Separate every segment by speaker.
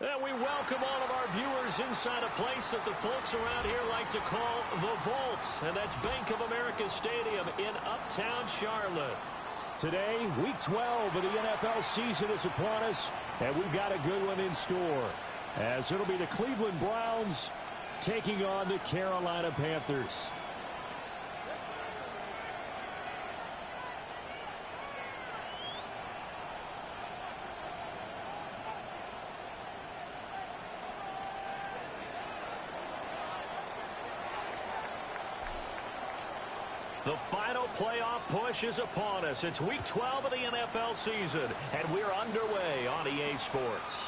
Speaker 1: And we welcome all of our viewers inside a place that the folks around here like to call the Vault. And that's Bank of America Stadium in Uptown Charlotte. Today, Week 12 of the NFL season is upon us, and we've got a good one in store, as it'll be the Cleveland Browns taking on the Carolina Panthers. The final playoff push is upon us. It's Week 12 of the NFL season, and we're underway on EA Sports.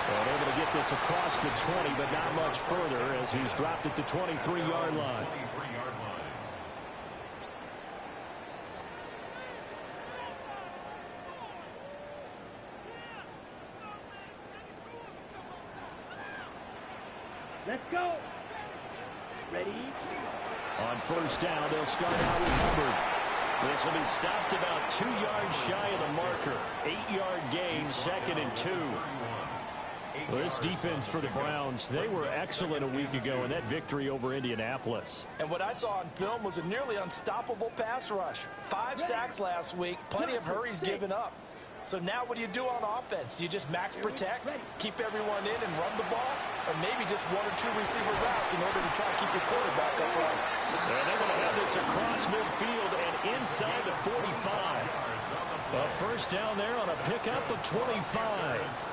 Speaker 1: And able to get this across the 20, but not much further as he's dropped it to 23-yard line.
Speaker 2: Let's go. Ready?
Speaker 1: On first down, they'll start out with Hubbard. This will be stopped about 2 yards shy of the marker. 8-yard gain, 2nd and 2. Well, this defense for the Browns, they were excellent a week ago in that victory over Indianapolis.
Speaker 3: And what I saw on film was a nearly unstoppable pass rush. 5 sacks last week, plenty of hurries given up. So now what do you do on offense? You just max protect, keep everyone in and run the ball, or maybe just 1 or 2 receiver routes in order to try to keep your quarterback upright.
Speaker 1: And they're going to have this across midfield and inside the 45. A first down there on a pickup of 25.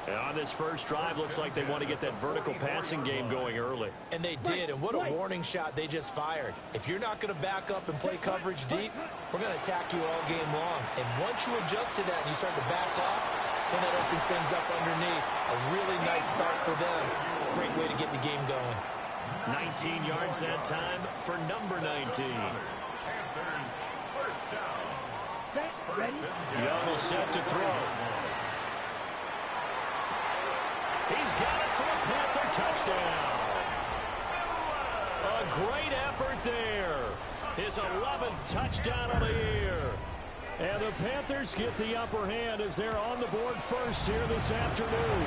Speaker 1: And on this first drive, looks like they want to get that vertical passing game going early.
Speaker 3: And they did, and what a warning shot they just fired. If you're not going to back up and play coverage deep, we're going to attack you all game long. And once you adjust to that and you start to back off, then that opens things up underneath. A really nice start for them. Great way to get the game going.
Speaker 1: 19 yards that time for number 19. Young will set to throw. He's got it for a Panther touchdown. A great effort there. His 11th touchdown of the year. And the Panthers get the upper hand as they're on the board first here this afternoon.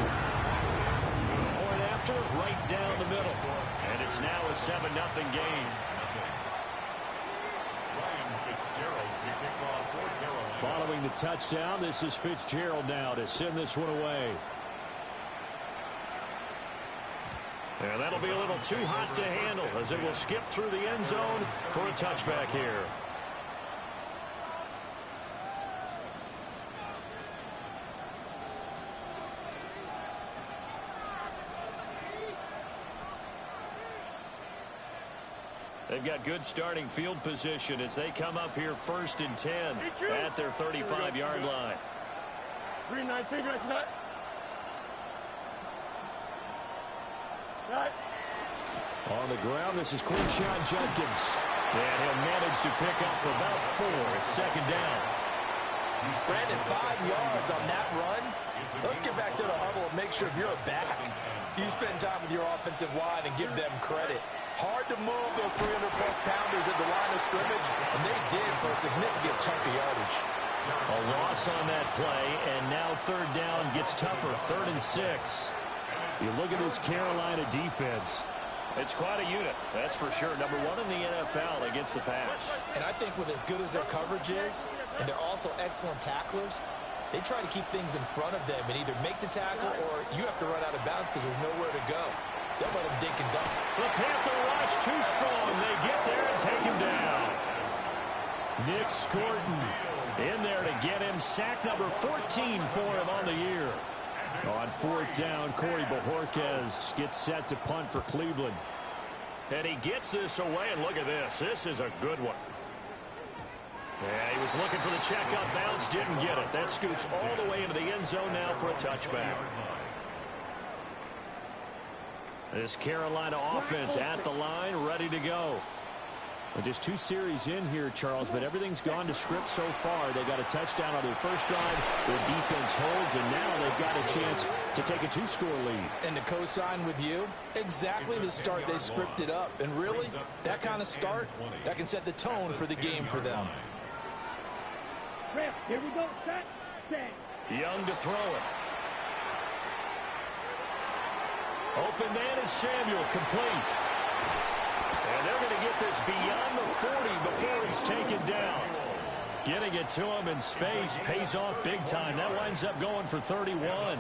Speaker 1: Point after, right down the middle. And it's now a 7-0 game. Following the touchdown, this is Fitzgerald now to send this one away. And that'll be a little too hot to handle as it will skip through the end zone for a touchback here. They've got good starting field position as they come up here 1st and 10 at their 35-yard line.
Speaker 2: 3-9 figure cut.
Speaker 1: On the ground, this is Quinshon Judkins. And he'll manage to pick up about 4. It's 2nd down.
Speaker 3: Brandon, 5 yards on that run. Let's get back to the huddle and make sure you're back. You spend time with your offensive line and give them credit. Hard to move those 300-plus pounders at the line of scrimmage, and they did for a significant chunk of yardage.
Speaker 1: A loss on that play, and now 3rd down gets tougher. 3rd and 6. You look at this Carolina defense. It's quite a unit, that's for sure. Number 1 in the NFL against the pass.
Speaker 3: And I think with as good as their coverage is, and they're also excellent tacklers, they try to keep things in front of them and either make the tackle or you have to run out of bounds because there's nowhere to go. They'll let them dink and dunk.
Speaker 1: The Panther rush too strong. They get there and take him down. Nick Scorton in there to get him sack number 14 for him on the year. On 4th down, Corey Bojorquez gets set to punt for Cleveland. And he gets this away, and look at this. This is a good one. Yeah, he was looking for the check-up bounce, didn't get it. That scoots all the way into the end zone now for a touchback. This Carolina offense at the line, ready to go. Well, just 2 series in here, Charles, but everything's gone to script so far. They got a touchdown on their first drive. Their defense holds, and now they've got a chance to take a 2-score lead.
Speaker 3: And to co-sign with you, exactly the start they scripted up. And really, that kind of start, that can set the tone for the game for them.
Speaker 2: Here we go. Set.
Speaker 1: Young to throw it. Open man is Samuel, complete. And they're going to get this beyond the 40 before he's taken down. Getting it to him in space pays off big time. That winds up going for 31.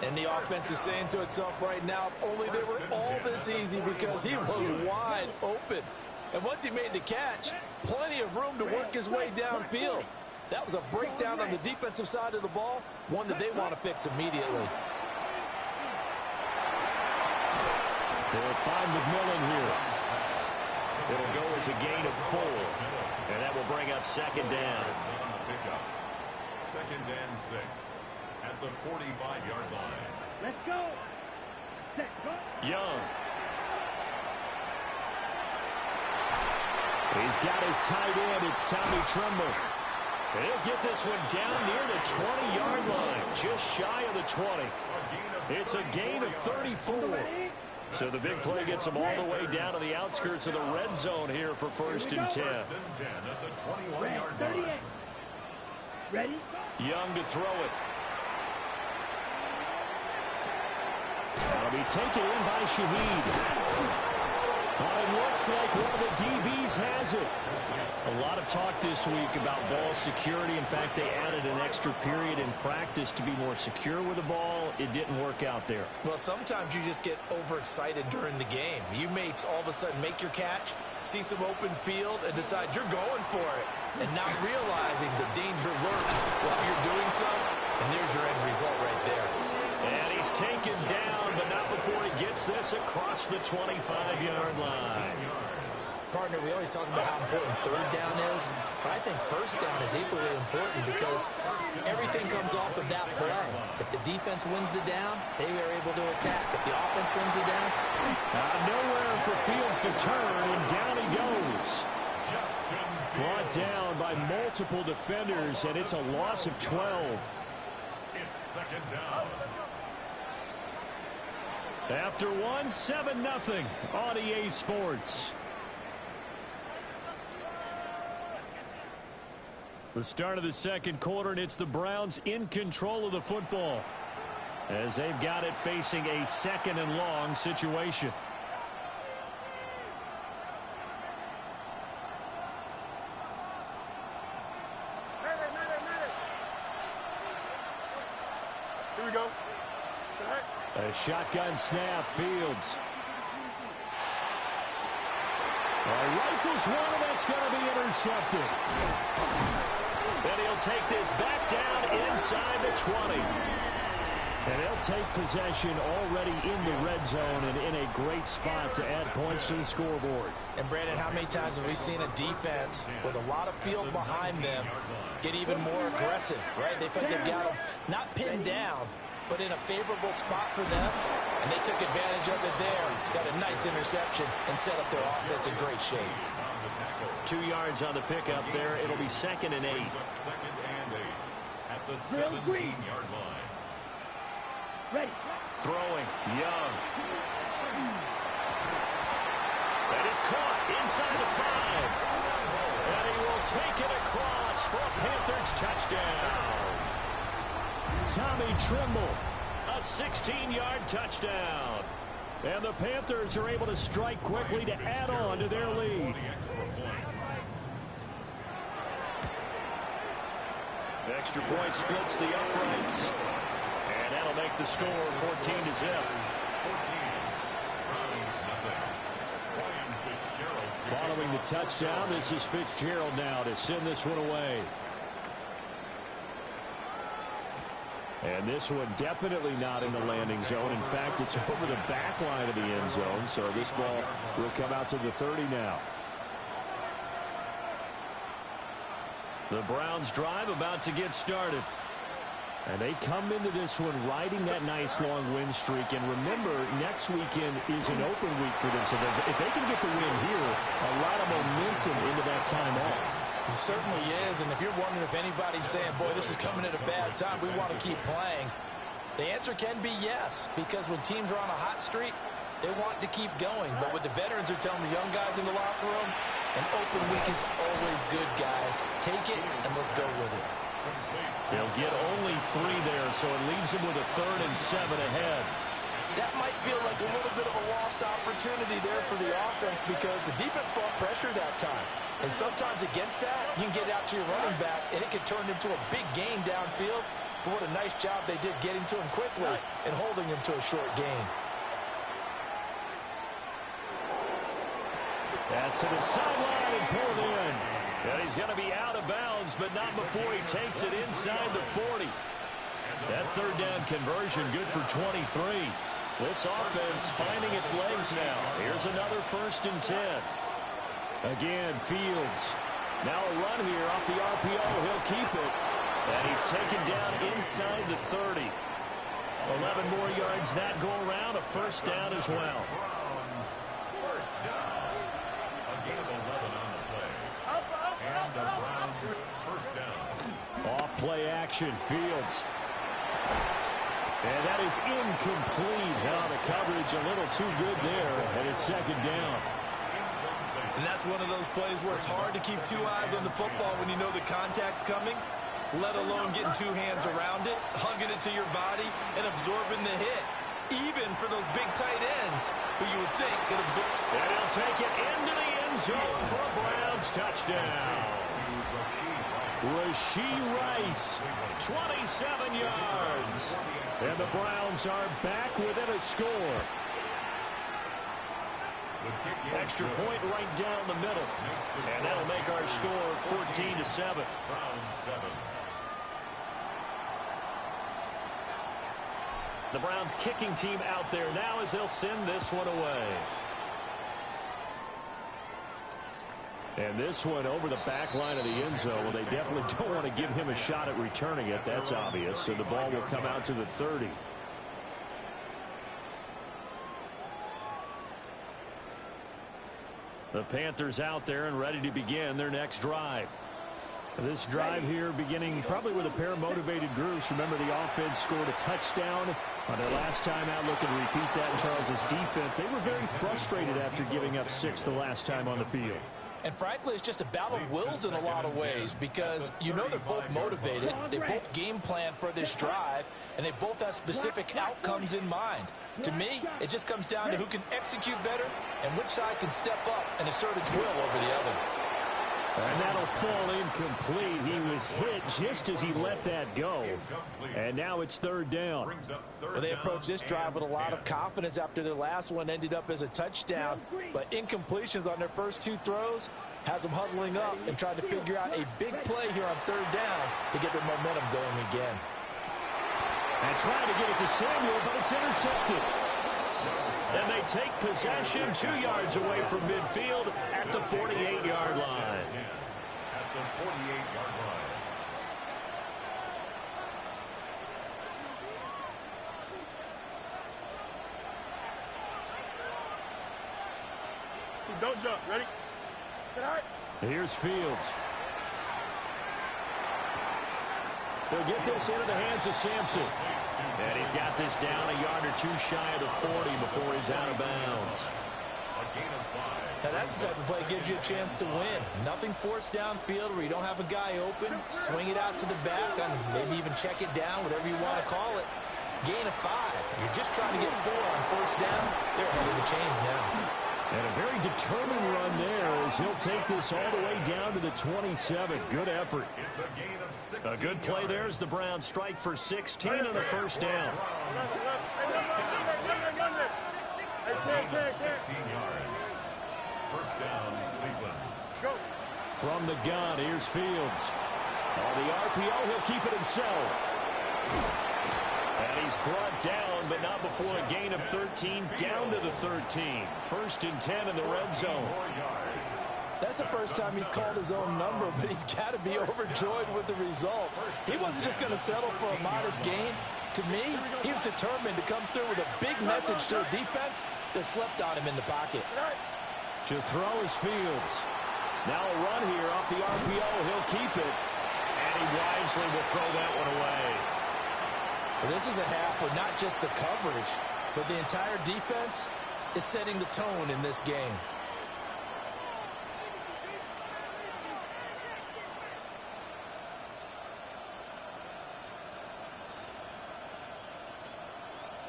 Speaker 3: And the offense is saying to itself right now, only they were all this easy because he was wide open. And once he made the catch, plenty of room to work his way downfield. That was a breakdown on the defensive side of the ball, one that they want to fix immediately.
Speaker 1: They'll find McMillan here. It'll go as a gain of 4. And that will bring up second down.
Speaker 4: Second and 6 at the 45-yard line.
Speaker 2: Let's go. Set. Go.
Speaker 1: Young. He's got his tight end. It's Tommy Trimble. And he'll get this one down near the 20-yard line, just shy of the 20. It's a gain of 34. So the big play gets him all the way down to the outskirts of the red zone here for first and 10.
Speaker 2: Ready?
Speaker 1: Young to throw it. That'll be taken in by Shaheed. It looks like one of the DBs has it. A lot of talk this week about ball security. In fact, they added an extra period in practice to be more secure with the ball. It didn't work out there.
Speaker 3: Well, sometimes you just get overexcited during the game. You may all of a sudden make your catch, see some open field, and decide you're going for it. And not realizing the danger lurks while you're doing so. And there's your end result right there.
Speaker 1: And he's taken down, but not before he gets this across the 25-yard line.
Speaker 3: Partner, we always talk about how important third down is, but I think first down is equally important because everything comes off of that play. If the defense wins the down, they are able to attack. If the offense wins the down,
Speaker 1: nowhere for Fields to turn, and down he goes. Brought down by multiple defenders, and it's a loss of 12.
Speaker 4: It's second down.
Speaker 1: After one, 7-0 on EA Sports. The start of the second quarter, and it's the Browns in control of the football as they've got it facing a second and long situation.
Speaker 2: Here we go.
Speaker 1: A shotgun snap, Fields. Rifles one, and that's going to be intercepted. And he'll take this back down inside the 20. And he'll take possession already in the red zone and in a great spot to add points to the scoreboard.
Speaker 3: and Brandon, how many times have we seen a defense with a lot of field behind them get even more aggressive, right? They think they've got them not pinned down, but in a favorable spot for them, and they took advantage of it there. Got a nice interception and set up their offense in great shape.
Speaker 1: 2 yards on the pickup there. It'll be 2nd and 8.
Speaker 4: Second and 8 at the 17-yard line.
Speaker 2: Ready.
Speaker 1: Throwing, Young. That is caught inside the 5. And he will take it across for a Panthers touchdown. Tommy Trimble, a 16-yard touchdown. And the Panthers are able to strike quickly to add on to their lead. Extra point splits the uprights. And that'll make the score 14-0. Following the touchdown, this is Fitzgerald now to send this one away. And this one definitely not in the landing zone. In fact, it's over the back line of the end zone. So this ball will come out to the 30 now. The Browns drive about to get started. And they come into this one riding that nice long win streak. And remember, next weekend is an open week for them. So if they can get the win here, a lot of momentum into that time off.
Speaker 3: It certainly is, and if you're wondering if anybody's saying, boy, this is coming at a bad time, we want to keep playing, the answer can be yes, because when teams are on a hot streak, they want to keep going. But what the veterans are telling the young guys in the locker room, An open week is always good, guys. Take it, and let's go with it.
Speaker 1: They'll get only 3 there, so it leaves them with a 3rd and 7 ahead.
Speaker 3: That might feel like a little bit of a lost opportunity there for the offense because the defense brought pressure that time. And sometimes against that, you can get out to your running back, and it can turn into a big gain downfield. But what a nice job they did getting to him quickly and holding him to a short gain.
Speaker 1: Pass to the sideline and pulled in. And he's going to be out of bounds, but not before he takes it inside the 40. That 3rd down conversion good for 23. This offense finding its legs now. Here's another 1st and 10. Again, Fields. Now a run here off the RPO. He'll keep it. And he's taken down inside the 30. 11 more yards that go around. A 1st down as well.
Speaker 4: First down. A gain of 11 on the play. And the Browns' first down.
Speaker 1: Off play action. Fields. And that is incomplete. Now the coverage a little too good there, and it's 2nd down.
Speaker 3: And that's one of those plays where it's hard to keep 2 eyes on the football when you know the contact's coming, let alone getting 2 hands around it, hugging it to your body, and absorbing the hit, even for those big tight ends who you would think could absorb.
Speaker 1: And he'll take it into the end zone for a Browns touchdown. Rashee Rice, 27 yards. And the Browns are back within a score. Extra point right down the middle. And that'll make our score 14-7. The Browns kicking team out there now as they'll send this one away. And this one over the back line of the end zone. Well, they definitely don't want to give him a shot at returning it. That's obvious. So the ball will come out to the 30. The Panthers out there and ready to begin their next drive. This drive here beginning probably with a pair of motivated groups. Remember, the offense scored a touchdown on their last time out. Looking to repeat that in Charles's defense. They were very frustrated after giving up 6 the last time on the field.
Speaker 3: And frankly, it's just a battle of wills in a lot of ways because you know they're both motivated. They both game plan for this drive, and they both have specific outcomes in mind. To me, it just comes down to who can execute better and which side can step up and assert its will over the other.
Speaker 1: And that'll fall incomplete. He was hit just as he let that go. And now it's 3rd down.
Speaker 3: Well, they approached this drive with a lot of confidence after their last one ended up as a touchdown. But incompletions on their first 2 throws has them huddling up and trying to figure out a big play here on 3rd down to get their momentum going again.
Speaker 1: And trying to get it to Samuel, but it's intercepted. And they take possession 2 yards away from midfield at the 48-yard line.
Speaker 4: At the 48-yard line.
Speaker 2: Don't jump. Ready? Sit hard.
Speaker 1: Here's Fields. They'll get this into the hands of Sampson. And he's got this down a yard or 2 shy of the 40 before he's out of bounds.
Speaker 3: Now that's the type of play that gives you a chance to win. Nothing forced downfield where you don't have a guy open. Swing it out to the back and maybe even check it down, whatever you want to call it. Gain of 5. You're just trying to get 4 on 1st down. They're ahead of the chains now.
Speaker 1: And a very determined run there as he'll take this all the way down to the 27. Good effort. A good play there as the Browns strike for 16 on a 1st down.
Speaker 4: 16 yards. 1st down, Cleveland.
Speaker 2: Go.
Speaker 1: From the gun, here's Fields. On the RPO, he'll keep it himself. And he's brought down, but not before a gain of 13, down to the 13. 1st and 10 in the red zone.
Speaker 3: That's the first time he's called his own number, but he's got to be overjoyed with the results. He wasn't just going to settle for a modest gain. To me, he was determined to come through with a big message to a defense that slept on him in the pocket.
Speaker 1: To throw is Fields. Now a run here off the RPO. He'll keep it. And he wisely will throw that one away.
Speaker 3: Well, this is a half where not just the coverage, but the entire defense is setting the tone in this game.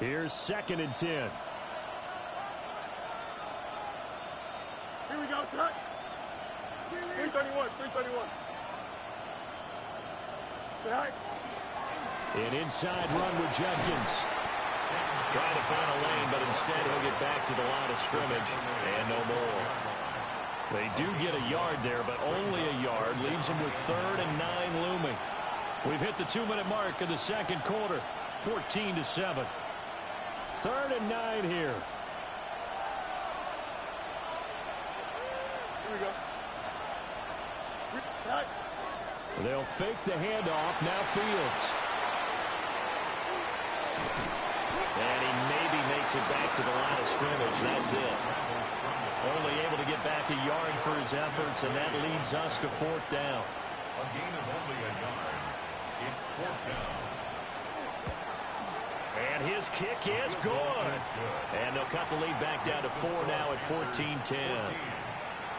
Speaker 1: Here's 2nd and 10.
Speaker 2: Here we go, son. 331, 331. Sit high.
Speaker 1: An inside run with Judkins. Trying to find a lane, but instead he'll get back to the line of scrimmage, and no more. They do get a yard there, but only a yard. Leaves them with 3rd and 9 looming. We've hit the 2-minute mark of the 2nd quarter, 14-7. 3rd and 9 here.
Speaker 2: Here we go.
Speaker 1: They'll fake the handoff. Now Fields. And he maybe makes it back to the line of scrimmage. That's it. Only able to get back a yard for his efforts, and that leads us to 4th down.
Speaker 4: A gain of only a yard. It's 4th down.
Speaker 1: And his kick is good. And they'll cut the lead back down to 4 now at 14-10.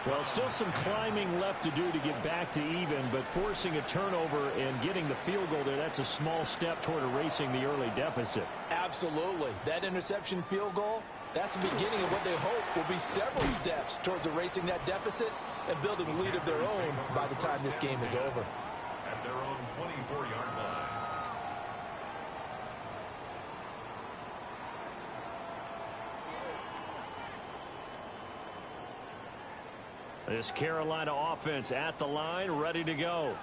Speaker 1: Well, still some climbing left to do to get back to even, but forcing a turnover and getting the field goal there, that's a small step toward erasing the early deficit.
Speaker 3: Absolutely. That interception field goal, that's the beginning of what they hope will be several steps towards erasing that deficit and building a lead of their own by the time this game is over.
Speaker 4: At their own 24-yard line.
Speaker 1: This Carolina offense at the line, ready to go.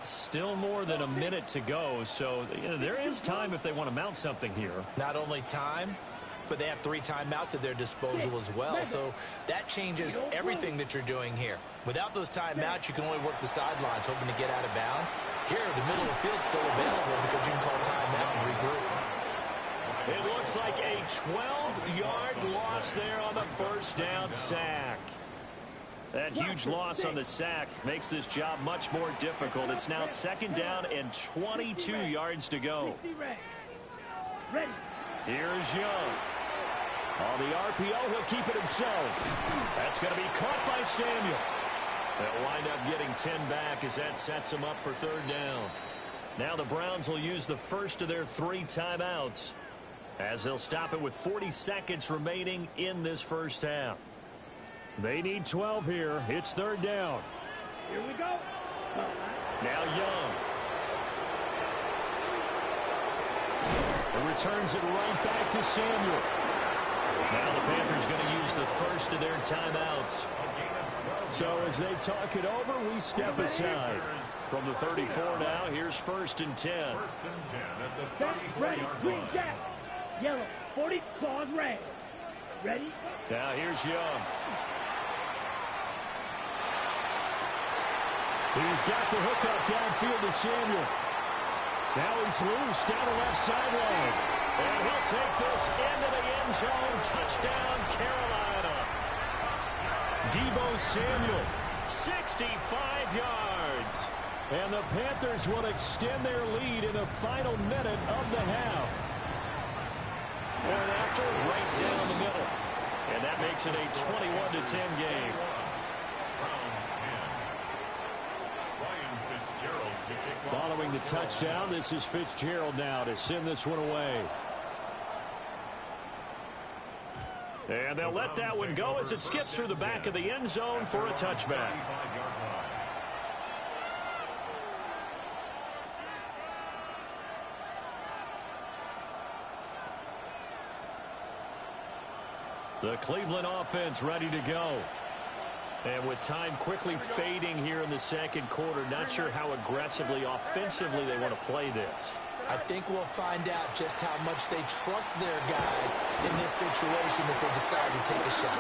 Speaker 1: Still more than a minute to go, so there is time if they want to mount something here.
Speaker 3: Not only time, but they have 3 timeouts at their disposal as well, so that changes everything that you're doing here. Without those timeouts, you can only work the sidelines, hoping to get out of bounds. Here, the middle of the field's still available because you can call timeout and regroup.
Speaker 1: It looks like a 12-yard loss there on the first down sack. That huge loss on the sack makes this job much more difficult. It's now 2nd down and 22 yards to go. Here's Young. On the RPO, he'll keep it himself. That's going to be caught by Samuel. They'll wind up getting 10 back as that sets them up for 3rd down. Now the Browns will use the first of their 3 timeouts as they'll stop it with 40 seconds remaining in this first half. They need 12 here. It's 3rd down.
Speaker 5: Here we go.
Speaker 1: Now Young. It returns it right back to Samuel. Now the Panthers going to use the first of their timeouts. So as they talk it over, we step aside. From the 34 now, here's 1st and 10.
Speaker 4: 1st and 10 at the
Speaker 5: Back, ready,
Speaker 4: 34-yard
Speaker 5: green
Speaker 4: line.
Speaker 5: jack. Yellow, 40, claws red. Ready?
Speaker 1: Now here's Young. He's got the hookup downfield to Samuel. Now he's loose down the left sideline. And he'll take this into the end zone. Touchdown, Carolina. Deebo Samuel, 65 yards. And the Panthers will extend their lead in the final minute of the half. Point after, right down the middle. And that makes it a 21-10 game. Following the touchdown, this is Fitzgerald now to send this one away. And they'll let that one go as it skips through the back of the end zone for a touchback. The Cleveland offense ready to go. And with time quickly fading here in the 2nd quarter, not sure how aggressively, offensively they want to play this.
Speaker 3: I think we'll find out just how much they trust their guys in this situation if they decide to take a shot.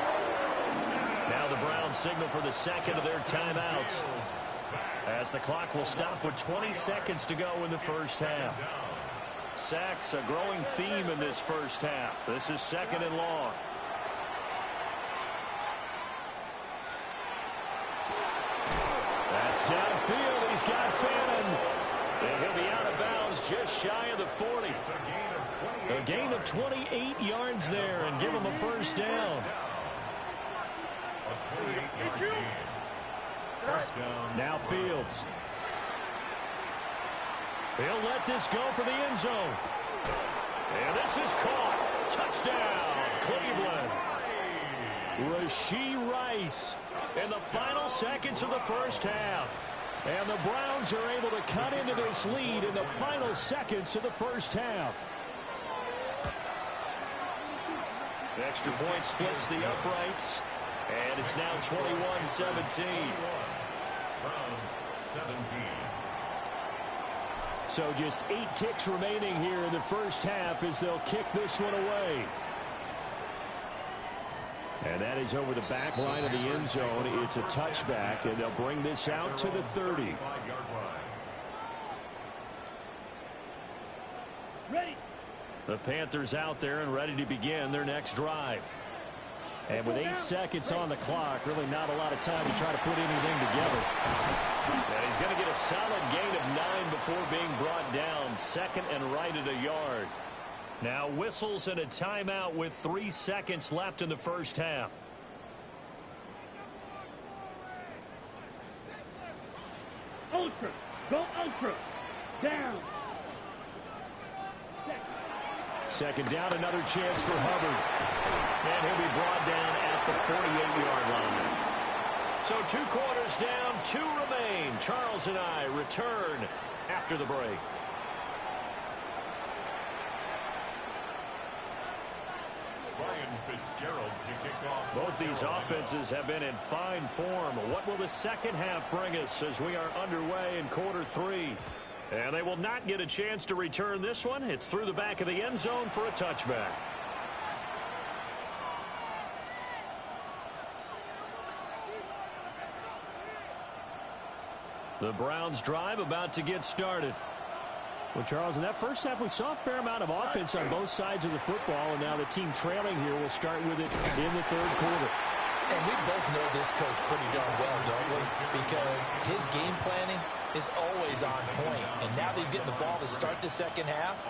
Speaker 1: Now the Browns signal for the 2nd of their timeouts, as the clock will stop with 20 seconds to go in the first half. Sacks, a growing theme in this first half. This is 2nd and long. That's downfield. He's got Fannin. And he'll be out of bounds just shy of the 40. A gain of 28 yards there and give him a first down. Now Fields. He'll let this go for the end zone. And this is caught. Touchdown, Cleveland. Rashee Rice in the final seconds of the first half. And the Browns are able to cut into this lead in the final seconds of the first half. The extra point splits the uprights. And it's now 21-17.
Speaker 4: Browns 17.
Speaker 1: So just 8 ticks remaining here in the first half as they'll kick this one away. And that is over the back line of the end zone. It's a touchback, and they'll bring this out to the 30.
Speaker 5: Ready.
Speaker 1: The Panthers out there and ready to begin their next drive. And with 8 seconds on the clock, really not a lot of time to try to put anything together. And he's going to get a solid gain of 9 before being brought down. Second and right at a yard. Now whistles and a timeout with 3 seconds left in the first half.
Speaker 5: Ultra. Go ultra. Down.
Speaker 1: Second down, another chance for Hubbard. And he'll be brought down at the 48-yard line. So 2 quarters down, 2 remain. Charles and I return after the break. Both these offenses have been in fine form. What will the second half bring us as we are underway in quarter 3? And they will not get a chance to return this one. It's through the back of the end zone for a touchback. The Browns drive about to get started. Well, Charles, in that first half, we saw a fair amount of offense on both sides of the football, and now the team trailing here will start with it in the third quarter.
Speaker 3: And we both know this coach pretty darn well, don't we? Because his game planning is always on point. And now that he's getting the ball to start the second half,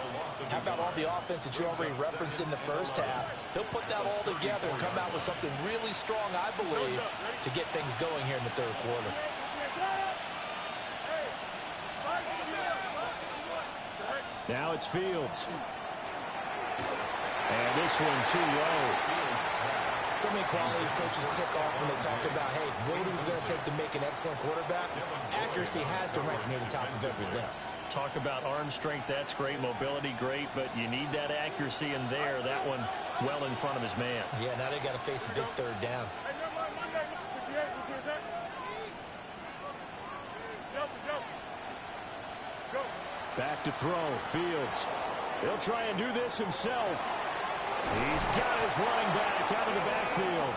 Speaker 3: how about all the offense that you already referenced in the first half? He'll put that all together and come out with something really strong, I believe, to get things going here in the third quarter.
Speaker 1: Now it's Fields. And this one too low.
Speaker 6: So many qualities coaches tick off when they talk about, hey, what is it going to take to make an excellent quarterback? Accuracy has to rank near the top of every list.
Speaker 1: Talk about arm strength, that's great. Mobility, great. But you need that accuracy in there. That one well in front of his man.
Speaker 6: Yeah, now they got to face a big third down.
Speaker 1: Back to throw. Fields. He'll try and do this himself. He's got his running back out of the backfield.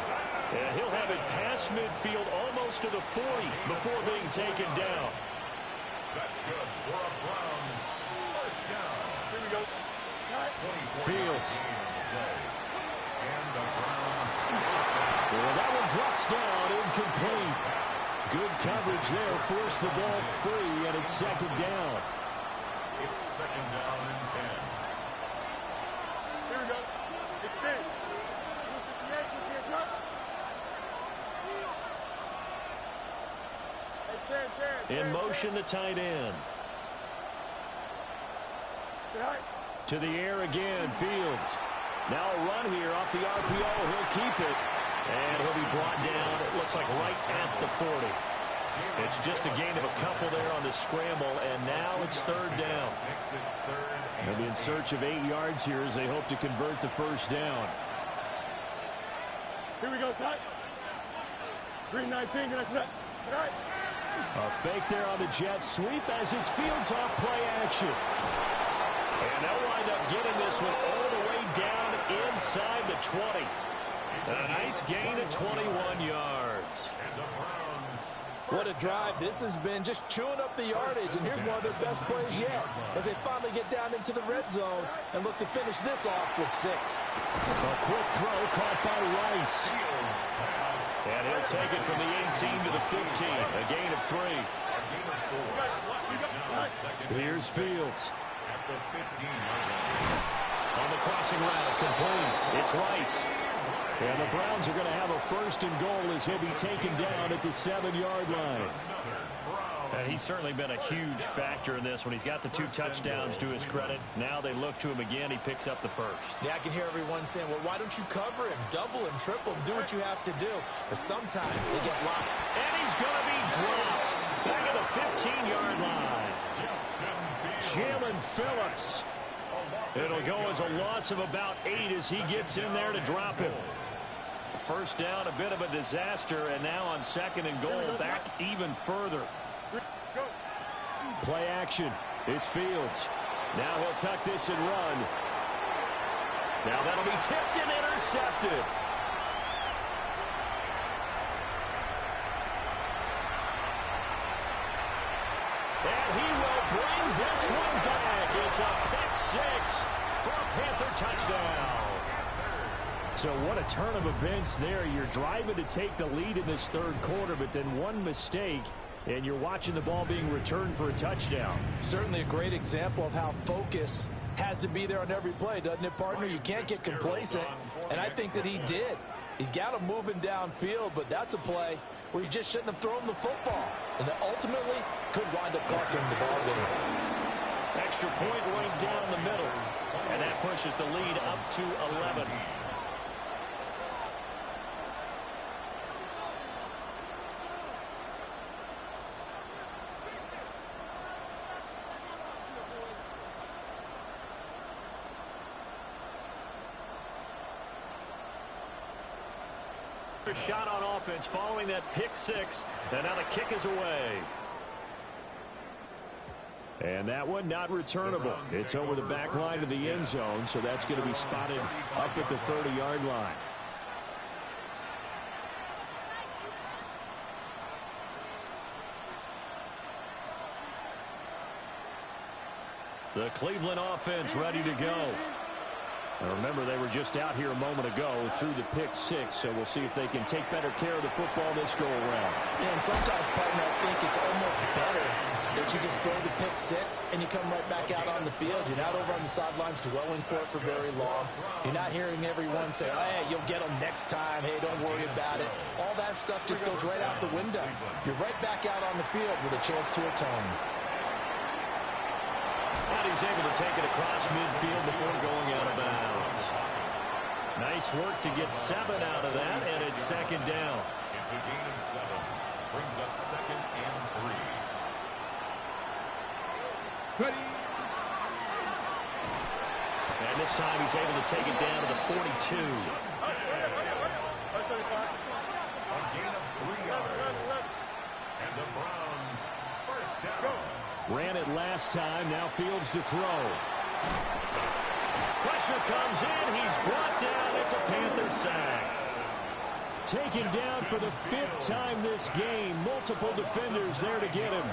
Speaker 1: And he'll have it past midfield almost to the 40 before being taken down.
Speaker 4: That's good for a Browns first down.
Speaker 2: Here we go.
Speaker 1: Fields.
Speaker 4: And the Browns
Speaker 1: Well, that one drops down, incomplete. Good coverage there. Forced the ball free, and it's second down.
Speaker 4: It's second down and 10.
Speaker 2: Here we go. Extend.
Speaker 1: In motion, the tight end. To the air again, Fields. Now a run here off the RPO. He'll keep it. And he'll be brought down, it looks like right at the 40. It's just a gain of a couple there on the scramble, and now it's third down. They'll be in search of 8 yards here as they hope to convert the first down.
Speaker 2: Here we go, Scott. Green 19, good night.
Speaker 1: A fake there on the jet sweep as it's Fields off play action. And they'll wind up getting this one all the way down inside the 20. A nice gain of 21 yards.
Speaker 3: What a drive this has been, just chewing up the yardage. And here's one of their best plays yet as they finally get down into the red zone and look to finish this off with 6.
Speaker 1: A quick throw caught by Rice. And he'll take it from the 18 to the 15, a gain of 3. Here's Fields. On the crossing route, complete. It's Rice. And the Browns are going to have a first and goal as he'll be taken down at the 7-yard line. And he's certainly been a huge factor in this when he's got the 2 touchdowns to his credit. Now they look to him again. He picks up the first.
Speaker 6: Yeah, I can hear everyone saying, well, why don't you cover him, double him, triple him, do what you have to do. But sometimes they get locked.
Speaker 1: And he's going to be dropped back at the 15-yard line. Jalen Phillips. It'll go as a loss of about 8 as he gets in there to drop him. First down, a bit of a disaster, and now on 2nd and goal, back even further. Play action. It's Fields. Now he'll tuck this and run. Now that'll be tipped and intercepted. And he will bring this one back. It's a pick 6 for a Panther touchdown. So what a turn of events there. You're driving to take the lead in this 3rd quarter, but then one mistake, and you're watching the ball being returned for a touchdown.
Speaker 3: Certainly a great example of how focus has to be there on every play, doesn't it, partner? You can't get complacent, and I think that he did. He's got him moving downfield, but that's a play where he just shouldn't have thrown the football, and that ultimately could wind up costing him the ball game.
Speaker 1: Extra point right down the middle, and that pushes the lead up to 11. Shot on offense following that pick 6, and now the kick is away. And that one not returnable. It's over the back line of the end zone, so that's going to be spotted up at the 30-yard line. The Cleveland offense ready to go. And remember, they were just out here a moment ago through the pick 6, so we'll see if they can take better care of the football this go-around.
Speaker 3: Yeah, and sometimes, partner, I think it's almost better that you just throw the pick 6 and you come right back out on the field. You're not over on the sidelines dwelling for it for very long. You're not hearing everyone say, oh, hey, you'll get them next time. Hey, don't worry about it. All that stuff just goes right out the window. You're right back out on the field with a chance to atone.
Speaker 1: And he's able to take it across midfield before going out of bounds. Nice work to get 7 out of that, and it's 2nd down.
Speaker 4: It's a gain of 7. Brings up 2nd and 3.
Speaker 5: Ready.
Speaker 1: And this time he's able to take it down to the 42.
Speaker 4: A gain of 3 yards. And the Browns first down.
Speaker 1: Ran it last time. Now Fields to throw. Pressure comes in. He's brought down. It's a Panther sack. Taken down for the 5th time this game. Multiple defenders there to get him.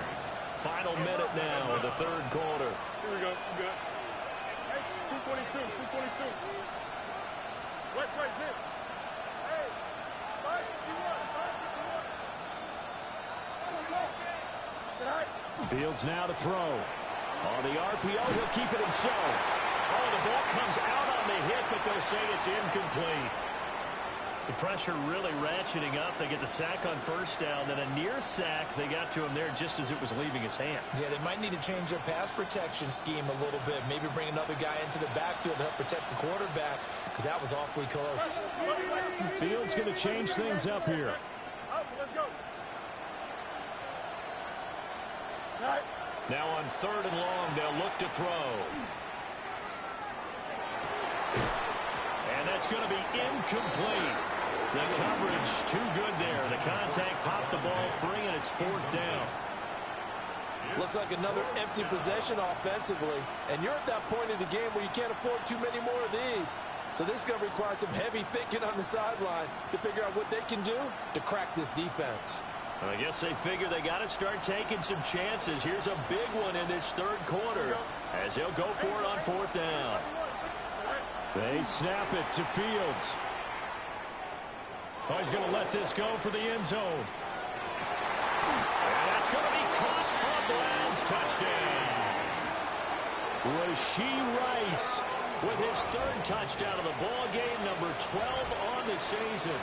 Speaker 1: Final minute now of the 3rd quarter.
Speaker 2: Here we go. You good. Hey, 222. 222. West, zip. Hey, 551. 551. Tonight.
Speaker 1: Fields now to throw. On the RPO, he'll keep it himself. Oh, the ball comes out on the hit, but they'll say it's incomplete. The pressure really ratcheting up. They get the sack on 1st down, then a near sack. They got to him there just as it was leaving his hand.
Speaker 6: Yeah, they might need to change their pass protection scheme a little bit. Maybe bring another guy into the backfield to help protect the quarterback, because that was awfully close.
Speaker 1: Fields going to change things up here.
Speaker 2: Let's go.
Speaker 1: Now on 3rd and long, they'll look to throw. And that's going to be incomplete. The coverage too good there. The contact popped the ball free, and it's 4th down.
Speaker 3: Looks like another empty possession offensively. And you're at that point in the game where you can't afford too many more of these. So this is going to require some heavy thinking on the sideline to figure out what they can do to crack this defense.
Speaker 1: I guess they figure they got to start taking some chances. Here's a big one in this 3rd quarter as they'll go for it on 4th down. They snap it to Fields. Oh, he's going to let this go for the end zone. And that's going to be caught for a Browns touchdown. Rashee Rice with his 3rd touchdown of the ball game, number 12 on the season.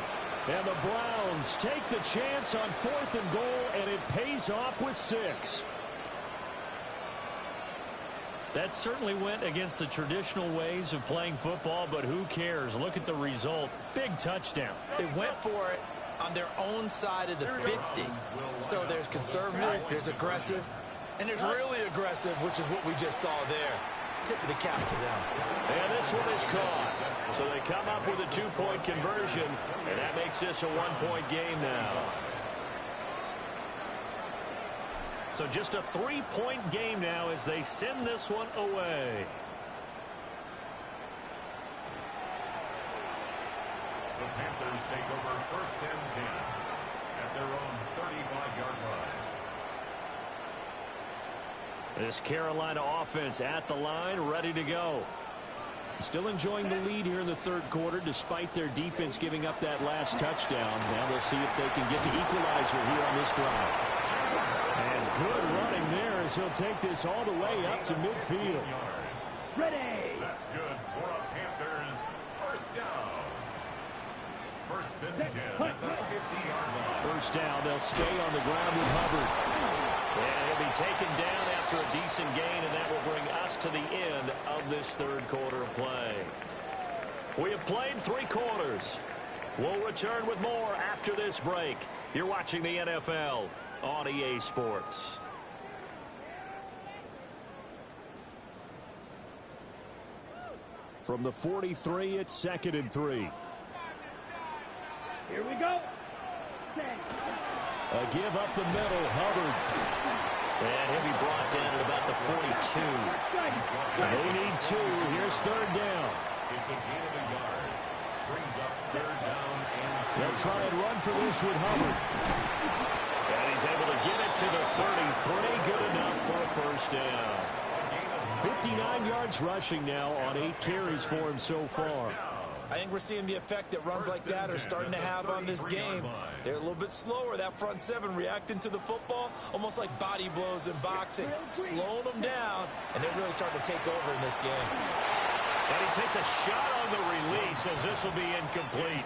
Speaker 1: And the Browns take the chance on 4th and goal, and it pays off with 6. That certainly went against the traditional ways of playing football, but who cares? Look at the result. Big touchdown.
Speaker 6: They went for it on their own side of the 50. So there's conservative, there's aggressive, and there's really aggressive, which is what we just saw there. Tip of the cap to them.
Speaker 1: And this one is caught. So they come up with a 2-point conversion, and that makes this a 1-point game now. So just a 3-point game now as they send this one away.
Speaker 4: The Panthers take over 1st and 10 at their own 35-yard line.
Speaker 1: This Carolina offense at the line, ready to go. Still enjoying the lead here in the 3rd quarter despite their defense giving up that last touchdown. Now we'll see if they can get the equalizer here on this drive. And good running there as he'll take this all the way up to midfield.
Speaker 5: Ready.
Speaker 4: That's good for a Panthers 1st down. 1st and 10 at the 50-yard line.
Speaker 1: 1st down, they'll stay on the ground with Hubbard. And he'll be taken down after a decent gain, and that will bring us to the end of this 3rd quarter of play. We have played 3 quarters. We'll return with more after this break. You're watching the NFL on EA Sports. From the 43, it's 2nd and 3.
Speaker 5: Here we go.
Speaker 1: A give up the middle, Hubbard. And he'll be brought down at about the 42. They need 2. Here's 3rd down.
Speaker 4: It's a gain of a yard. Brings up 3rd down and 2.
Speaker 1: They'll try and run for this with Hubbard. And he's able to get it to the 33. Good enough for a 1st down. 59 yards rushing now on 8 carries for him so far.
Speaker 6: I think we're seeing the effect that runs like that are starting to have on this game. They're a little bit slower, that front 7 reacting to the football, almost like body blows in boxing, slowing them down, and they're really starting to take over in this game.
Speaker 1: And he takes a shot on the release as this will be incomplete.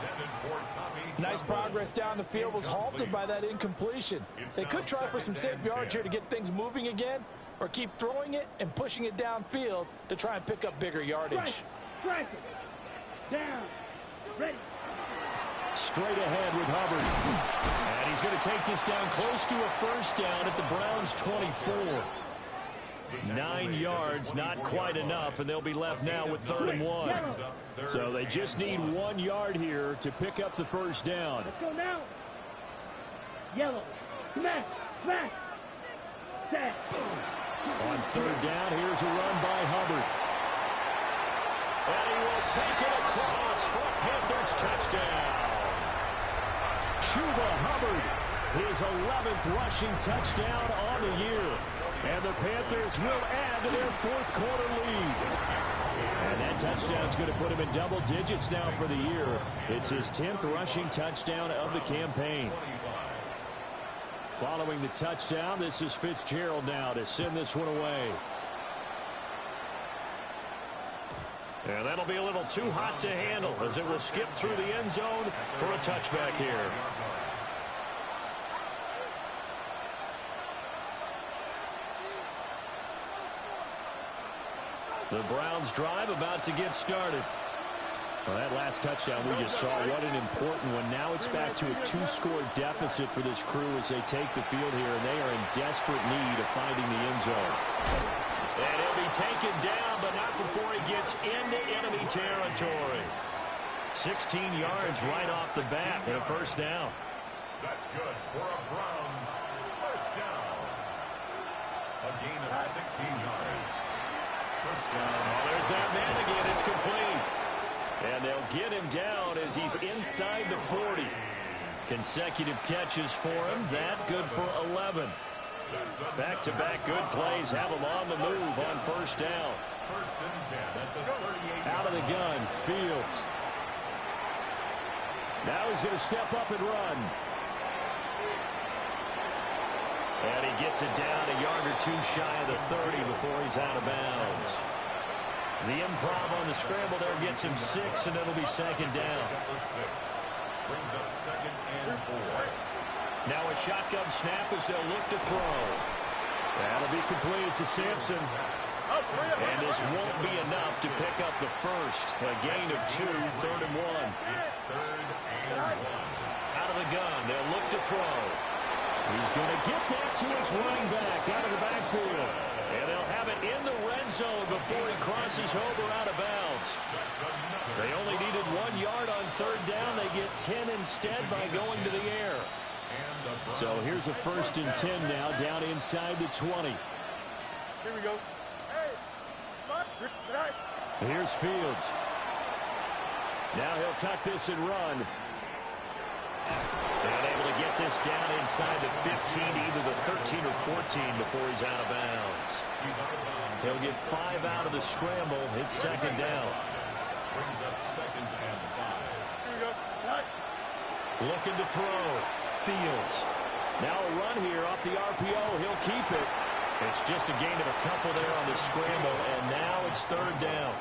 Speaker 6: Nice progress down the field, was halted by that incompletion. They could try for some safe yards here to get things moving again, or keep throwing it and pushing it downfield to try and pick up bigger yardage.
Speaker 5: Strike it. Down. Ready.
Speaker 1: Straight ahead with Hubbard. And he's going to take this down close to a 1st down at the Browns' 24. 9 yards, not quite enough, and they'll be left now with 3rd and 1. So they just need 1 yard here to pick up the 1st down.
Speaker 5: Let's go now. Yellow. Smash. Smash. Set.
Speaker 1: On 3rd down, here's a run by Hubbard. And he will take it across for a Panthers touchdown. Chuba Hubbard, his 11th rushing touchdown on the year. And the Panthers will add to their 4th quarter lead. And that touchdown's going to put him in double digits now for the year. It's his 10th rushing touchdown of the campaign. Following the touchdown, this is Fitzgerald now to send this one away. And that'll be a little too hot to handle as it will skip through the end zone for a touchback here. The Browns drive about to get started. Well, that last touchdown we just saw, what an important one. Now it's back to a 2-score deficit for this crew as they take the field here, and they are in desperate need of finding the end zone. And he'll be taken down, but not before he gets into enemy territory. 16 yards right off the bat and a 1st down.
Speaker 4: That's good for a Browns 1st down. A gain of 16 yards. 1st down.
Speaker 1: Oh, there's that man again. It's complete. And they'll get him down as he's inside the 40. Consecutive catches for him. That good for 11. Back-to-back good plays have him on the move on 1st down.
Speaker 4: 1st and 10 at the 38.
Speaker 1: Out of the gun, Fields. Now he's going to step up and run. And he gets it down a yard or 2 shy of the 30 before he's out of bounds. The improv on the scramble there gets him 6, and it'll be 2nd down.
Speaker 4: Brings up 2nd and 4.
Speaker 1: Now a shotgun snap as they'll look to throw. That'll be completed to Sampson. And this won't be enough to pick up the first. A gain of 2, 3rd and 1.
Speaker 4: It's 3rd and 1.
Speaker 1: Out of the gun, they'll look to throw. He's going to get that to his running back out of the backfield. And they'll have it in the red zone before he crosses over out of bounds. They only needed 1 yard on 3rd down. They get 10 instead by going to the air. So here's a 1st and 10 now, down inside the 20.
Speaker 2: Here we go.
Speaker 1: Here's Fields. Now he'll tuck this and run. And able to get this down inside the 15, either the 13 or 14 before he's out of bounds. He'll get 5 out of the scramble. It's 2nd down.
Speaker 4: Brings up 2nd and 5.
Speaker 2: Here we go.
Speaker 1: Looking to throw. Fields. Now a run here off the RPO. He'll keep it. It's just a gain of a couple there on the scramble, and now it's 3rd down.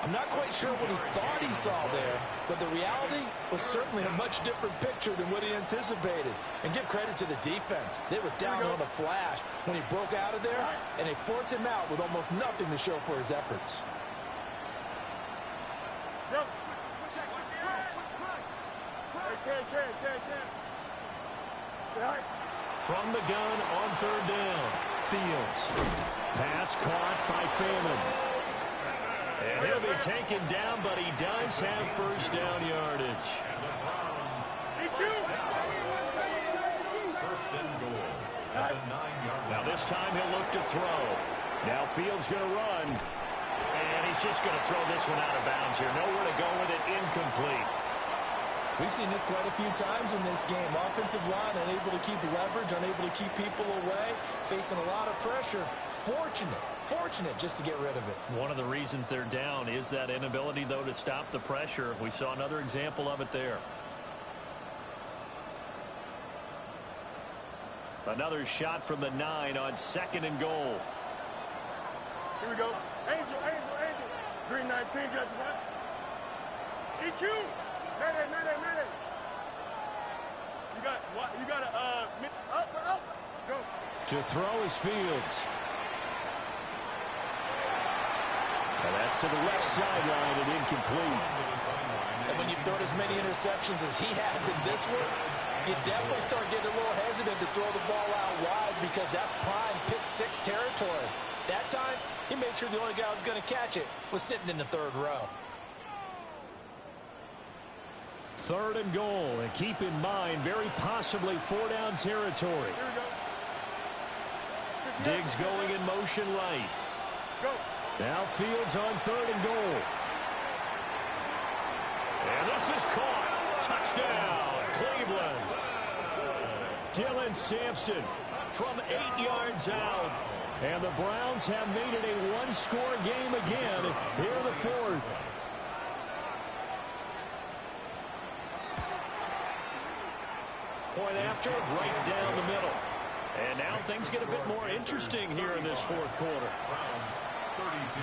Speaker 3: I'm not quite sure what he thought he saw there, but the reality was certainly a much different picture than what he anticipated. And give credit to the defense. They were down on the flash when he broke out of there, and they forced him out with almost nothing to show for his efforts.
Speaker 1: From the gun on 3rd down. Fields. Pass caught by Famine. And he'll be taken down, but he does have 1st down yardage.
Speaker 4: First and goal at the 9-yard line.
Speaker 1: Now this time he'll look to throw. Now Fields going to run. And he's just going to throw this one out of bounds here. Nowhere to go with it. Incomplete.
Speaker 6: We've seen this quite a few times in this game. Offensive line unable to keep leverage, unable to keep people away, facing a lot of pressure. Fortunate just to get rid of it.
Speaker 1: One of the reasons they're down is that inability, though, to stop the pressure. We saw another example of it there. Another shot from the 9 on 2nd and goal.
Speaker 2: Here we go. Angel. Green 19, just what? EQ. Mayday. You got to, up. Go.
Speaker 1: To throw is Fields. And that's to the left sideline and incomplete.
Speaker 3: And when you've thrown as many interceptions as he has in this one, you definitely start getting a little hesitant to throw the ball out wide because that's prime pick 6 territory. That time, he made sure the only guy who was going to catch it was sitting in the 3rd row.
Speaker 1: 3rd and goal, and keep in mind, very possibly 4-down territory.
Speaker 2: Here we go.
Speaker 1: Diggs going in motion right.
Speaker 2: Go.
Speaker 1: Now Fields on 3rd and goal. And this is caught. Touchdown, Cleveland. Dylan Sampson from 8 yards out. And the Browns have made it a 1-score game again here in the 4th. Point after, right down the middle. And now things get a bit more interesting here in this 4th quarter.
Speaker 4: Browns 32.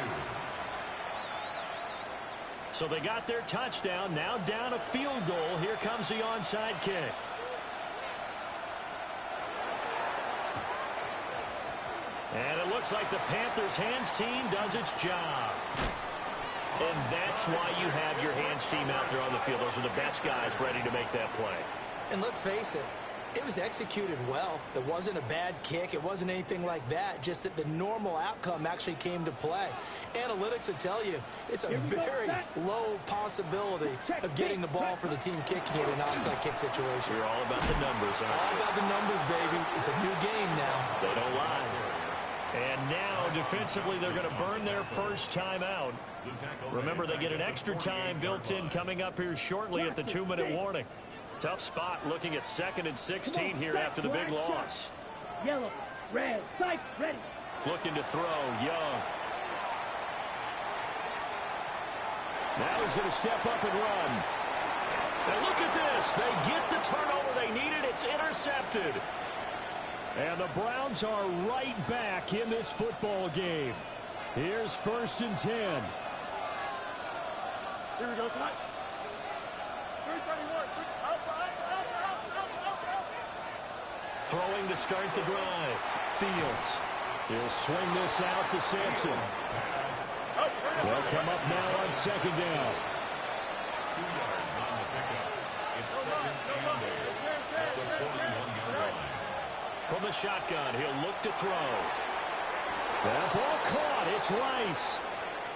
Speaker 1: So they got their touchdown, now down a field goal. Here comes the onside kick. And it looks like the Panthers' hands team does its job. And that's why you have your hands team out there on the field. Those are the best guys ready to make that play.
Speaker 3: And let's face it, it was executed well. It wasn't a bad kick. It wasn't anything like that. Just that the normal outcome actually came to play. Analytics will tell you it's a very low possibility of getting the ball for the team kicking it in an onside kick situation.
Speaker 1: We're all about the numbers, aren't we?
Speaker 3: All about the numbers, baby. It's a new game now.
Speaker 1: They don't lie. And now, defensively, they're going to burn their first time out. Remember, they get an extra time built in coming up here shortly at the 2-minute warning. Tough spot looking at 2nd and 16 here after the big loss.
Speaker 5: Yellow, red, sight, ready.
Speaker 1: Looking to throw, Young. Now he's going to step up and run. And look at this. They get the turnover they needed. It's intercepted. And the Browns are right back in this football game. Here's 1st and 10.
Speaker 2: Here we go, tonight. 3.
Speaker 1: Throwing to start the drive. Fields. He'll swing this out to Sampson. They'll come up now on second down.
Speaker 4: 2 yards on the pickup. It's second and 8 at the 41-yard line.
Speaker 1: From the shotgun, he'll look to throw. That ball caught. It's Rice.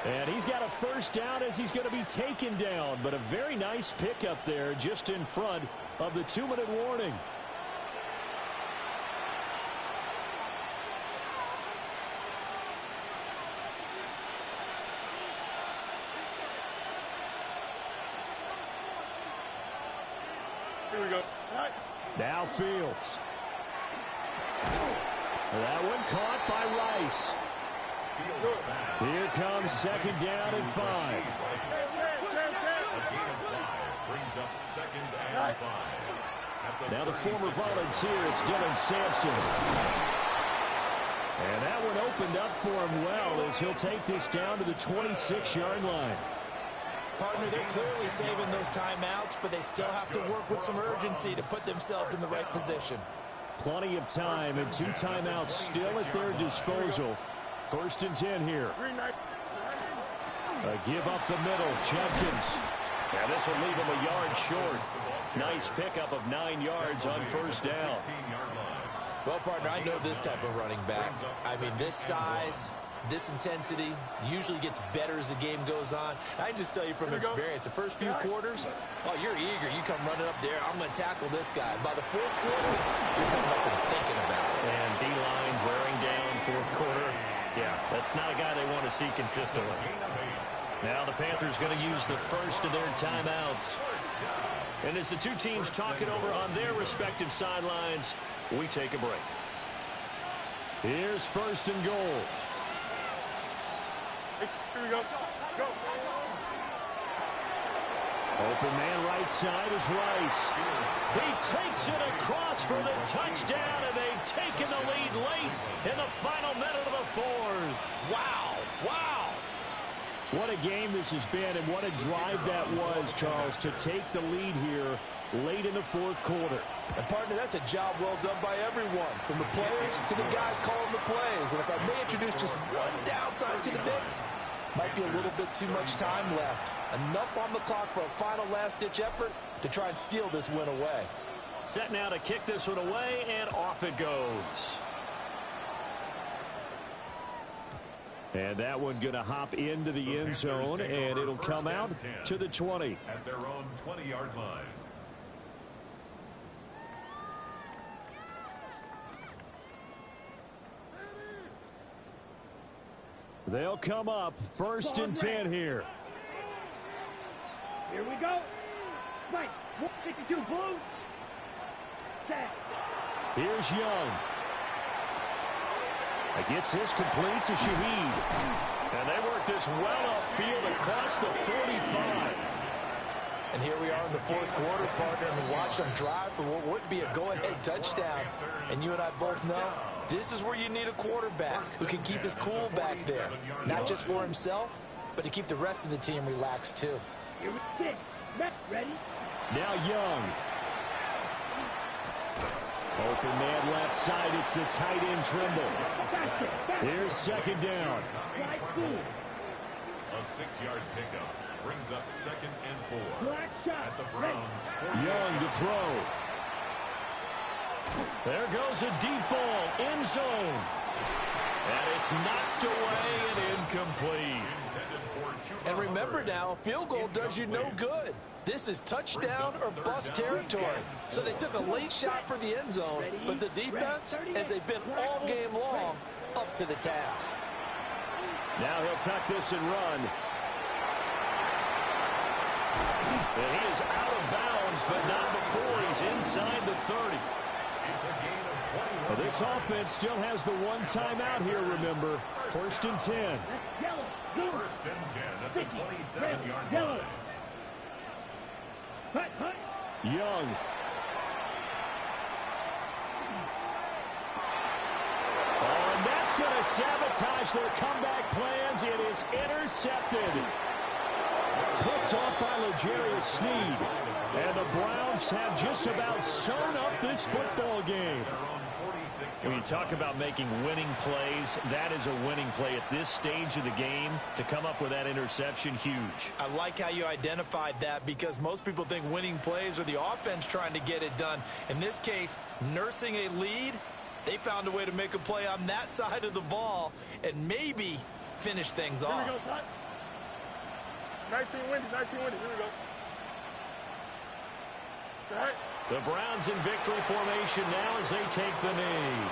Speaker 1: And he's got a first down as he's going to be taken down. But a very nice pickup there just in front of the 2-minute warning.
Speaker 2: Here we go.
Speaker 1: Now Fields. That one caught by Rice. Here comes second down and 5.
Speaker 4: A gain of 5 brings up second and 5.
Speaker 1: Now the former Volunteer, it's Dylan Sampson. And that one opened up for him well as he'll take this down to the 26-yard line.
Speaker 6: Partner, they're clearly saving those timeouts, but they still have to work with some urgency to put themselves in the right position.
Speaker 1: Plenty of time and 2 timeouts still at their disposal. First and 10 here. A give up the middle. Jenkins. Now this will leave him a yard short. Nice pickup of 9 yards on first down.
Speaker 6: Well, partner, I know this type of running back. I mean, this size, this intensity usually gets better as the game goes on. I can just tell you from experience, the first few quarters, oh, you're eager. You come running up there, I'm going to tackle this guy. By the fourth quarter, you're coming up and thinking about it.
Speaker 1: And D-line wearing down fourth quarter. Yeah, that's not a guy they want to see consistently. Now the Panthers going to use the first of their timeouts. And as the two teams talk it over on their respective sidelines, we take a break. Here's first and goal.
Speaker 2: Here we go. Go.
Speaker 1: Open man right side is Rice. He takes it across for the touchdown, and they've taken the lead late in the final minute of the fourth.
Speaker 6: Wow. Wow.
Speaker 1: What a game this has been, and what a drive that was, Charles, to take the lead here late in the fourth quarter.
Speaker 6: And, partner, that's a job well done by everyone, from the players to the guys calling the plays. And if I may introduce just one downside to the mix, might be a little bit too much time left. Enough on the clock for a final last-ditch effort to try and steal this win away.
Speaker 1: Set now to kick this one away, and off it goes. And that one going to hop into the end zone, and it'll come out to the 20.
Speaker 4: At their own 20-yard line.
Speaker 1: They'll come up first and 10 here.
Speaker 5: Here we go. Right. 152 blue. Set.
Speaker 1: Here's Young. Gets this complete to Shaheed. And they work this well upfield across the 45.
Speaker 6: And here we are in the fourth quarter, partner, and watch them drive for what would be a go-ahead touchdown. And you and I both know this is where you need a quarterback who can keep his cool back there. Not just for himself, but to keep the rest of the team relaxed, too.
Speaker 5: Here we go. Ready?
Speaker 1: Now Young. Open man left side. It's the tight end Trimble. Here's second down.
Speaker 4: A 6-yard pickup brings up second and 4. At the Browns.
Speaker 1: Young to throw. There goes a deep ball. End zone. And it's knocked away and incomplete.
Speaker 6: And remember now, a field goal does you no good. This is touchdown or bust territory. So they took a late shot for the end zone, but the defense, as they've been all game long, up to the task.
Speaker 1: Now he'll tuck this and run. And he is out of bounds, but not before he's inside the 30. Well, this offense still has the one timeout here, remember. First and 10.
Speaker 4: First and 10 at the 27-yard line.
Speaker 1: Young. Oh, and that's going to sabotage their comeback plans. It is intercepted. Picked off by L'Jarius Sneed. And the Browns have just about sewn up this football game. When you talk about making winning plays, that is a winning play at this stage of the game. To come up with that interception, huge.
Speaker 6: I like how you identified that, because most people think winning plays are the offense trying to get it done. In this case, nursing a lead, they found a way to make a play on that side of the ball and maybe finish things off.
Speaker 2: Here we go, son. 19 windy, 19 windy. Here we go. Set.
Speaker 1: The Browns in victory formation now as they take the knee.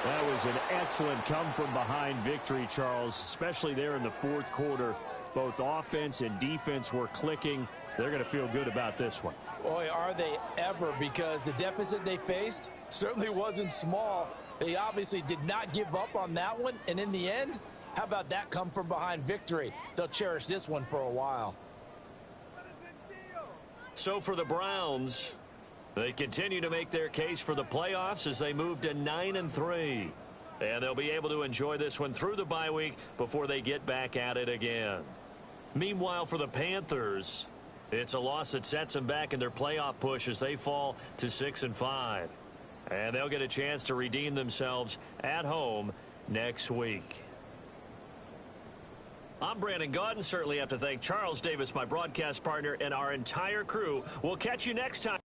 Speaker 1: That was an excellent come-from-behind victory, Charles, especially there in the fourth quarter. Both offense and defense were clicking. They're going to feel good about this one.
Speaker 6: Boy, are they ever, because the deficit they faced certainly wasn't small. They obviously did not give up on that one, and in the end, how about that come-from-behind victory? They'll cherish this one for a while.
Speaker 1: So for the Browns, they continue to make their case for the playoffs as they move to 9-3. And they'll be able to enjoy this one through the bye week before they get back at it again. Meanwhile, for the Panthers, it's a loss that sets them back in their playoff push as they fall to 6-5. And they'll get a chance to redeem themselves at home next week. I'm Brandon Gaudin. Certainly have to thank Charles Davis, my broadcast partner, and our entire crew. We'll catch you next time.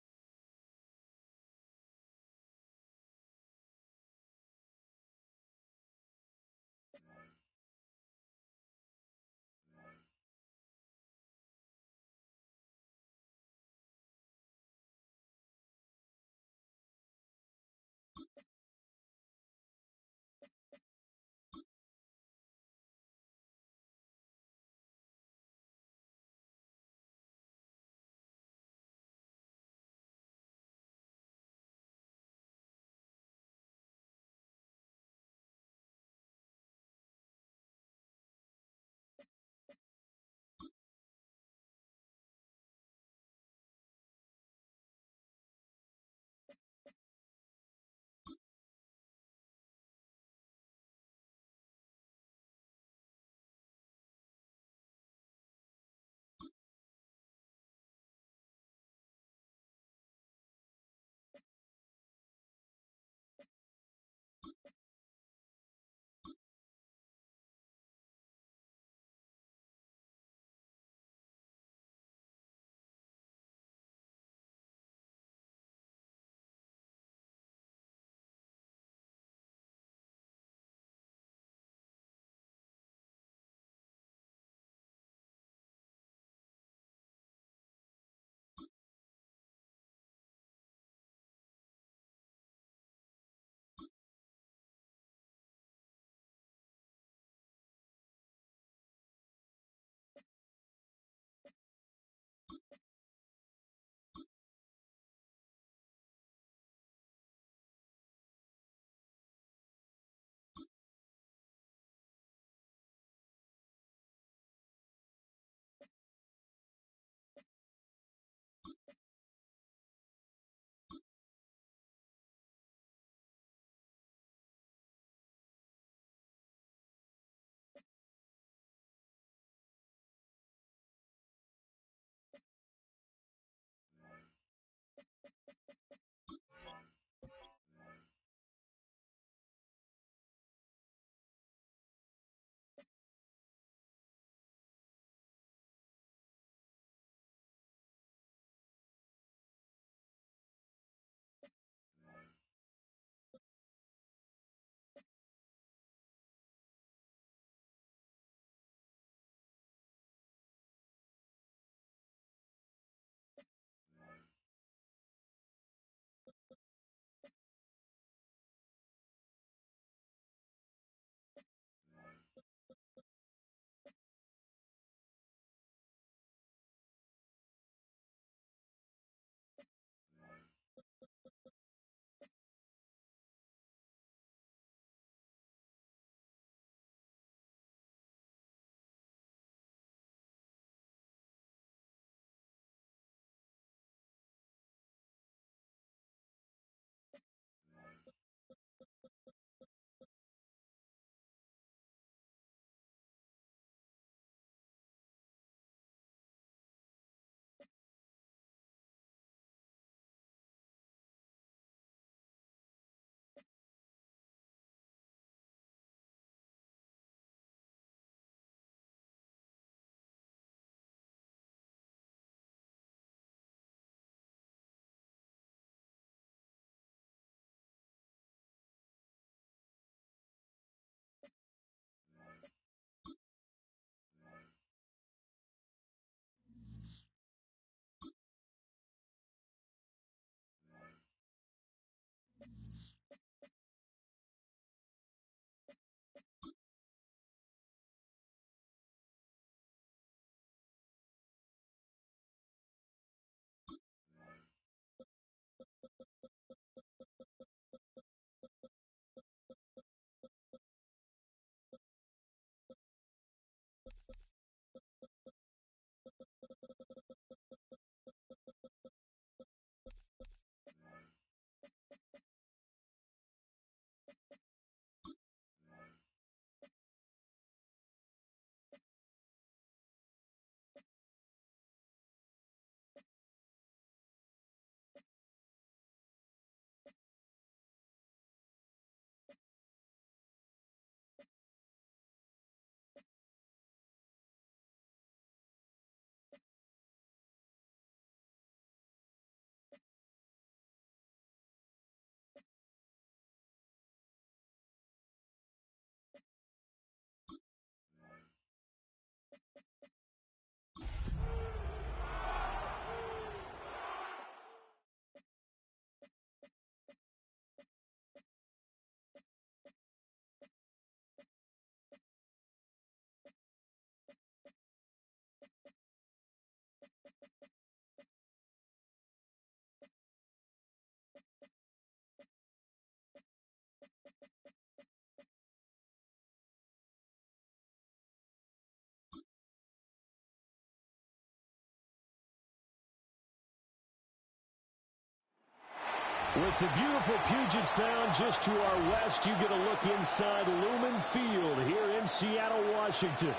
Speaker 1: With the beautiful Puget Sound just to our west, you get a look inside Lumen Field here in Seattle, Washington.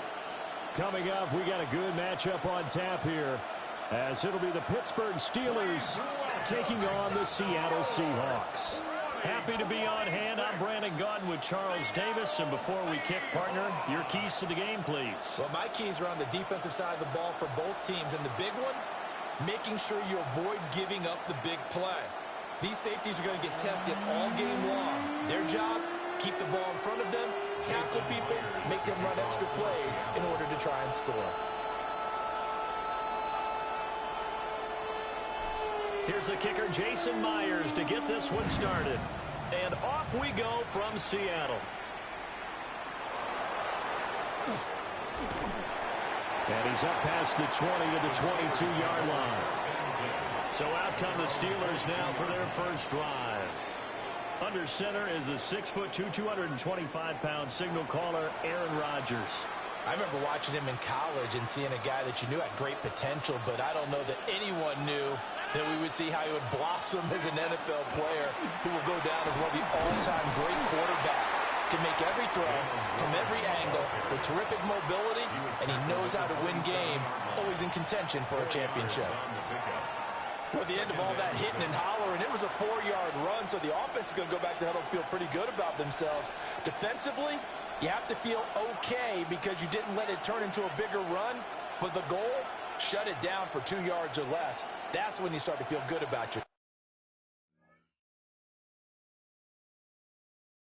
Speaker 1: Coming up, we got a good matchup on tap here, as it'll be the Pittsburgh Steelers taking on the Seattle Seahawks. Happy to be on hand. I'm Brandon Gaudin with Charles Davis. And before we kick, partner, your keys to the game, please.
Speaker 6: Well, my keys are on the defensive side of the ball for both teams. And the big one, making sure you avoid giving up the big play. These safeties are going to get tested all game long. Their job, keep the ball in front of them, tackle people, make them run extra plays in order to try and score.
Speaker 1: Here's the kicker, Jason Myers, to get this one started. And off we go from Seattle. And he's up past the 20 to the 22-yard line. So out come the Steelers now for their first drive. Under center is a 6'2", 225-pound signal caller, Aaron Rodgers.
Speaker 6: I remember watching him in college and seeing a guy that you knew had great potential, but I don't know that anyone knew that we would see how he would blossom as an NFL player who will go down as one of the all-time great quarterbacks. Can make every throw from every angle with terrific mobility, and he knows how to win games, always in contention for a championship. Well, at the end of all that hitting and hollering, it was a 4-yard run, so the offense is going to go back to huddle and feel pretty good about themselves. Defensively, you have to feel okay because you didn't let it turn into a bigger run, but the goal, shut it down for 2 yards or less. That's when you start to feel good about your